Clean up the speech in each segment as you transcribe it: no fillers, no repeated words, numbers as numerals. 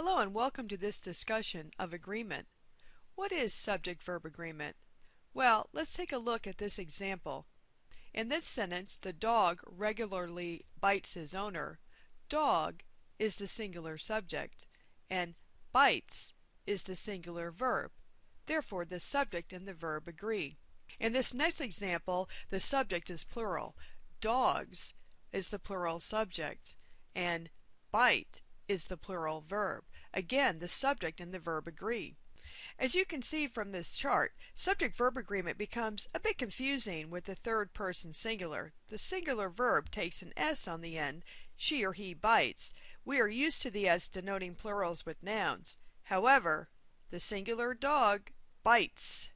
Hello and welcome to this discussion of agreement. What is subject-verb agreement? Well, let's take a look at this example. In this sentence, the dog regularly bites his owner. Dog is the singular subject, and bites is the singular verb. Therefore, the subject and the verb agree. In this next example, the subject is plural. Dogs is the plural subject, and bite is the plural verb. Again, the subject and the verb agree. As you can see from this chart, subject-verb agreement becomes a bit confusing with the third person singular. The singular verb takes an S on the end. She or he bites. We are used to the S denoting plurals with nouns. However, the singular dog bites.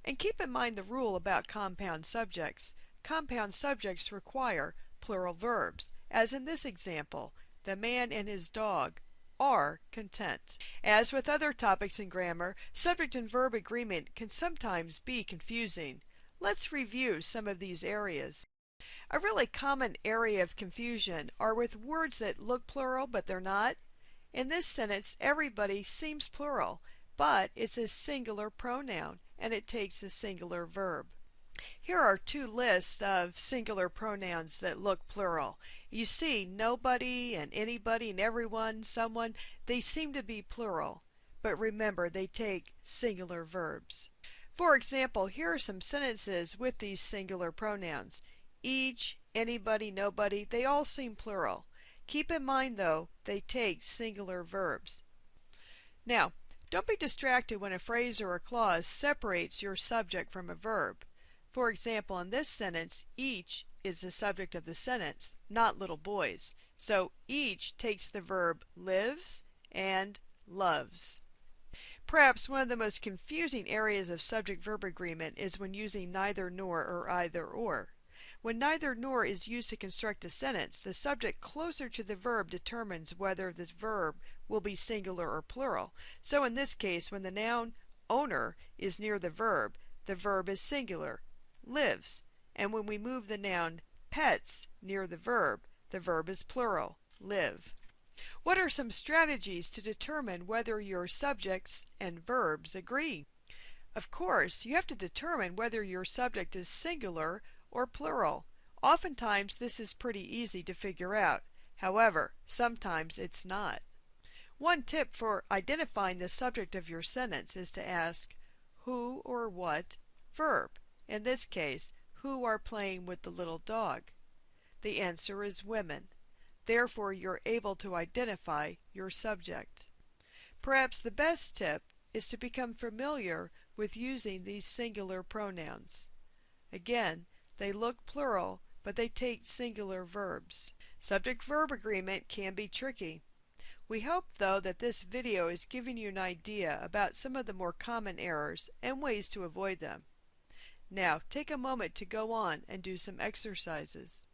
And keep in mind the rule about compound subjects. Compound subjects require plural verbs, as in this example. The man and his dog are content. As with other topics in grammar, subject and verb agreement can sometimes be confusing. Let's review some of these areas. A really common area of confusion are with words that look plural but they're not. In this sentence, everybody seems plural, but it's a singular pronoun and it takes a singular verb. Here are two lists of singular pronouns that look plural. You see nobody and anybody and everyone, someone, they seem to be plural. But remember, they take singular verbs. For example, here are some sentences with these singular pronouns. Each, anybody, nobody, they all seem plural. Keep in mind, though, they take singular verbs. Now, don't be distracted when a phrase or a clause separates your subject from a verb. For example, in this sentence, each is the subject of the sentence, not little boys. So each takes the verb lives and loves. Perhaps one of the most confusing areas of subject-verb agreement is when using neither nor or either or. When neither nor is used to construct a sentence, the subject closer to the verb determines whether this verb will be singular or plural. So in this case, when the noun owner is near the verb is singular, lives, and when we move the noun pets near the verb is plural, live. What are some strategies to determine whether your subjects and verbs agree? Of course, you have to determine whether your subject is singular or plural. Oftentimes this is pretty easy to figure out. However, sometimes it's not. One tip for identifying the subject of your sentence is to ask who or what verb. In this case, who are playing with the little dog? The answer is women. Therefore, you're able to identify your subject. Perhaps the best tip is to become familiar with using these singular pronouns. Again, they look plural, but they take singular verbs. Subject-verb agreement can be tricky. We hope, though, that this video is giving you an idea about some of the more common errors and ways to avoid them. Now, take a moment to go on and do some exercises.